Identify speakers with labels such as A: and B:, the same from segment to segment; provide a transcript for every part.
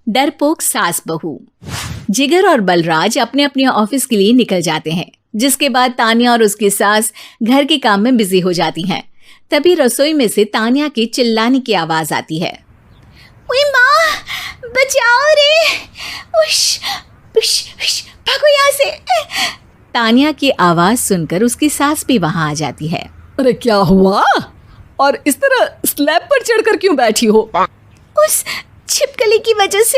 A: डरपोक सास बहू। जिगर और बलराज अपने अपने ऑफिस के लिए निकल जाते हैं, जिसके बाद तान्या और उसकी सास घर के काम में बिजी हो जाती हैं। तभी रसोई में से तान्या के चिल्लाने की आवाज आती है। ओए माँ, बचाओ रे, उश, उश, उश, भागो यहाँ से। तान्या की आवाज सुनकर उसकी सास भी वहां आ जाती है।
B: अरे क्या हुआ? और इस तरह स्लैब पर चढ़कर क्यों बैठी हो?
A: उस छिपकली की वजह से।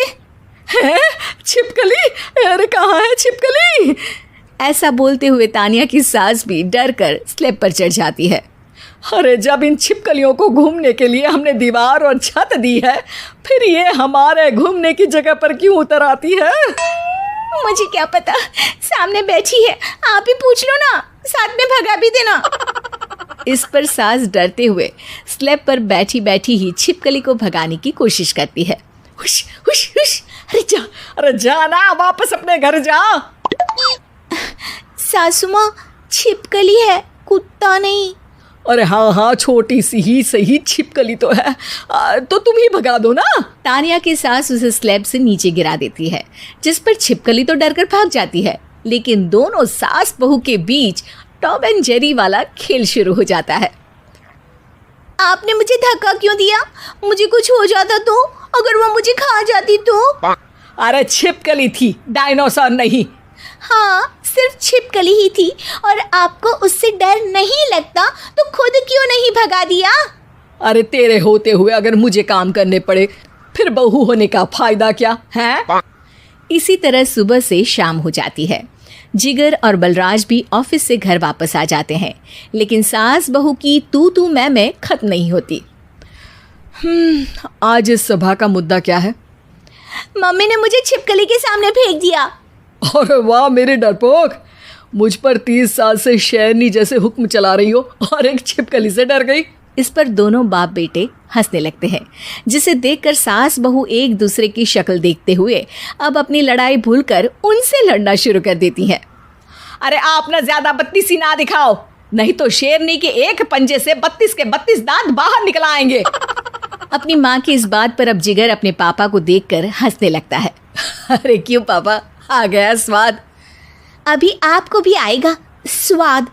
B: है? छिपकली? अरे कहाँ है छिपकली?
A: ऐसा बोलते हुए तान्या की सास भी डर कर स्लैब पर चढ़ जाती है।
B: अरे जब इन छिपकलियों को घूमने के लिए हमने दीवार और छत दी है, फिर ये हमारे घूमने की जगह पर क्यों उतर आती है?
A: मुझे क्या पता, सामने बैठी है, आप ही पूछ लो ना, साथ में भगा भी देना। इस पर सास डरते हुए स्लैब पर बैठी बैठी ही छिपकली को भगाने की कोशिश करती है।
B: हुश, हुश, हुश, अरे जा ना, वापस अपने घर जा।
A: सासू माँ, छिपकली है, कुत्ता नहीं।
B: अरे हाँ, छोटी सी ही सही छिपकली तो है, तो तुम ही भगा दो ना।
A: तान्या की सास उसे स्लैब से नीचे गिरा देती है, जिस पर छिपकली तो डरकर भाग जाती है, लेकिन दोनों सास बहू के बीच टॉम एंड जेरी वाला खेल शुरू हो जाता है। आपने मुझे धक्का क्यों दिया? मुझे कुछ हो जाता तो, अगर वो मुझे खा जाती तो?
B: अरे छिपकली थी, डायनासोर नहीं।
A: हाँ, सिर्फ छिपकली ही थी, और आपको उससे डर नहीं लगता तो खुद क्यों नहीं भगा दिया?
B: अरे तेरे होते हुए अगर मुझे काम करने पड़े, फिर बहू होने का फायदा क्या है?
A: इसी तरह सुबह से शाम हो जाती है। जिगर और बलराज भी ऑफिस से घर वापस आ जाते हैं, लेकिन सास बहू की तू मैं खत्म नहीं होती।
B: आज इस सभा का मुद्दा क्या है?
A: मम्मी ने मुझे छिपकली के सामने फेंक दिया।
B: अरे वाह मेरे डरपोक, मुझ पर 30 साल से शेरनी जैसे हुक्म चला रही हो और एक छिपकली से डर गई।
A: इस पर दोनों बाप बेटे हंसने लगते हैं, जिसे देखकर सास बहू एक दूसरे की शक्ल देखते हुए अब अपनी लड़ाई भूलकर उनसे लड़ना शुरू कर देती हैं।
B: अरे आप ना ज्यादा बत्तीसी ना दिखाओ, नहीं तो शेरनी के एक पंजे से 32 के 32 दांत बाहर निकल आएंगे।
A: अपनी माँ की इस बात पर अब जिगर अपने पापा को देखकर हंसने लगता है।
B: अरे क्यों पापा, आ गया स्वाद।
A: अभी आपको भी आएगा स्वाद।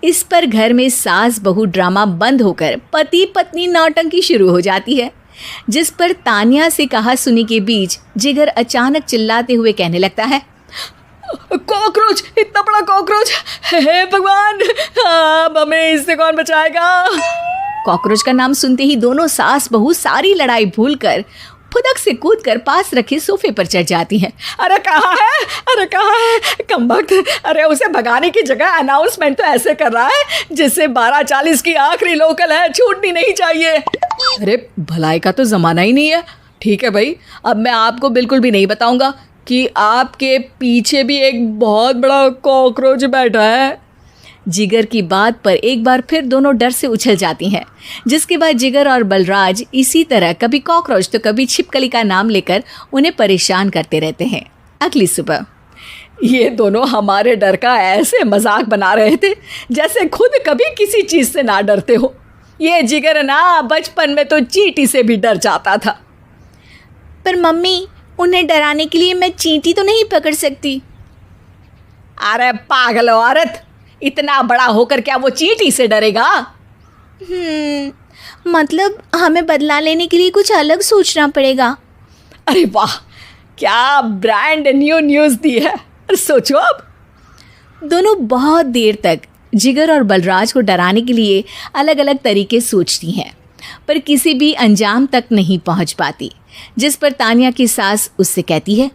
A: इस पर घर में सास बहू ड्रामा बंद होकर पति पत्नी नौटंकी शुरू हो जाती है, जिस पर तान्या से कहा सुनी के बीच जिगर अचानक चिल्लाते हुए कहने लगता है।
B: कॉकरोच, इतना बड़ा कॉकरोच, हे भगवान, अब हमें इससे कौन बचाएगा?
A: कॉकरोच का नाम सुनते ही दोनों सास बहू सारी लड़ाई भूलकर फुदक से कूदकर पास रखे सोफे पर चढ़ जाती हैं।
B: अरे कहाँ है, अरे कहाँ है कमबख्त? अरे उसे भगाने की जगह अनाउंसमेंट तो ऐसे कर रहा है जिससे 12:40 की आखिरी लोकल है, छूटनी नहीं चाहिए। अरे भलाई का तो ज़माना ही नहीं है। ठीक है भाई, अब मैं आपको बिल्कुल भी नहीं बताऊंगा कि आपके पीछे भी एक बहुत बड़ा कॉकरोच बैठा है।
A: जिगर की बात पर एक बार फिर दोनों डर से उछल जाती हैं, जिसके बाद जिगर और बलराज इसी तरह कभी कॉकरोच तो कभी छिपकली का नाम लेकर उन्हें परेशान करते रहते हैं। अगली सुबह
B: ये दोनों हमारे डर का ऐसे मजाक बना रहे थे जैसे खुद कभी किसी चीज़ से ना डरते हो। ये जिगर ना बचपन में तो चींटी से भी डर जाता था।
A: पर मम्मी, उन्हें डराने के लिए मैं चींटी तो नहीं पकड़ सकती।
B: अरे पागल औरत, इतना बड़ा होकर क्या वो चींटी से डरेगा?
A: मतलब हमें बदला लेने के लिए कुछ अलग सोचना पड़ेगा।
B: अरे वाह, क्या ब्रांड न्यू न्यूज़ दी है। सोचो अब।
A: दोनों बहुत देर तक जिगर और बलराज को डराने के लिए अलग अलग तरीके सोचती हैं, पर किसी भी अंजाम तक नहीं पहुंच पाती, जिस पर तान्या की सास उससे कहती है।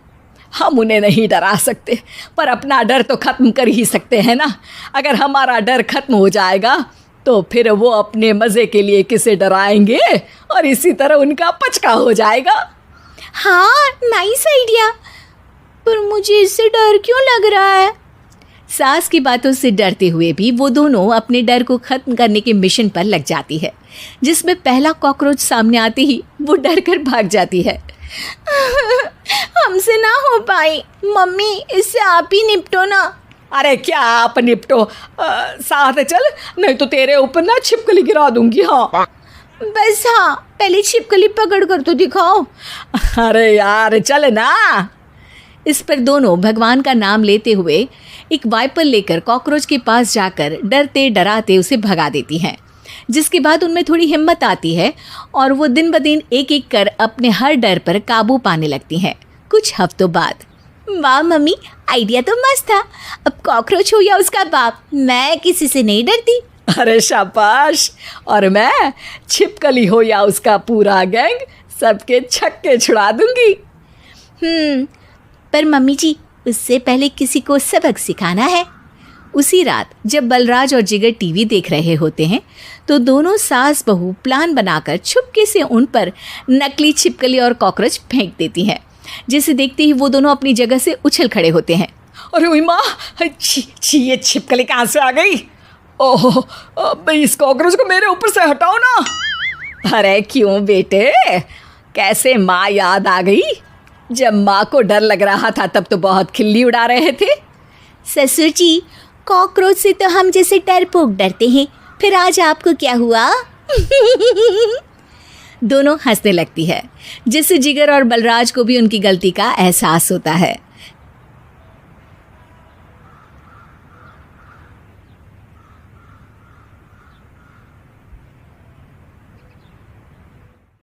B: हम उन्हें नहीं डरा सकते, पर अपना डर तो ख़त्म कर ही सकते हैं ना। अगर हमारा डर ख़त्म हो जाएगा तो फिर वो अपने मज़े के लिए किसे डराएंगे और इसी तरह उनका पचका हो जाएगा।
A: हाँ, नाइस आइडिया, पर मुझे इससे डर क्यों लग रहा है? सास की बातों से डरते हुए भी वो दोनों अपने डर को ख़त्म करने के मिशन पर लग जाती है, जिसमें पहला कॉकरोच सामने आते ही वो डर कर भाग जाती है। हमसे ना हो पाई मम्मी, इससे आप ही निपटो ना।
B: अरे क्या आप निपटो, साथ चल, नहीं तो तेरे ऊपर ना छिपकली गिरा दूंगी। हाँ
A: बस हाँ, पहले छिपकली पकड़ कर तो दिखाओ।
B: अरे यार चल ना।
A: इस पर दोनों भगवान का नाम लेते हुए एक वाइपर लेकर कॉकरोच के पास जाकर डरते डराते उसे भगा देती हैं, जिसके बाद उनमें थोड़ी हिम्मत आती है और वो दिन ब दिन एक एक कर अपने हर डर पर काबू पाने लगती हैं। कुछ हफ्तों बाद, वाह मम्मी, आइडिया तो मस्त था। अब कॉकरोच हो या उसका बाप, मैं किसी से नहीं डरती।
B: अरे शाबाश। और मैं छिपकली हो या उसका पूरा गैंग, सबके छक्के छुड़ा दूंगी।
A: पर मम्मी जी, उससे पहले किसी को सबक सिखाना है। उसी रात जब बलराज और जिगर टीवी देख रहे होते हैं तो दोनों सास बहू प्लान बनाकर छुपके से उन पर नकली छिपकली और कॉकरोच फेंक देती हैं, जिसे देखते ही वो दोनों अपनी जगह से उछल खड़े होते हैं।
B: अरे उई माँ, छी ये छिपकली कहाँ से आ गई? ओह, अब इस कॉकरोच को मेरे ऊपर से हटाओ ना। अरे क्यों बेटे, कैसे माँ याद आ गई? जब माँ को डर लग रहा था तब तो बहुत खिल्ली उड़ा रहे थे।
A: ससुर जी, कॉकरोच से तो हम जैसे डरपोक डरते हैं, फिर आज आपको क्या हुआ? दोनों हंसने लगती है, जिससे जिगर और बलराज को भी उनकी गलती का एहसास होता है।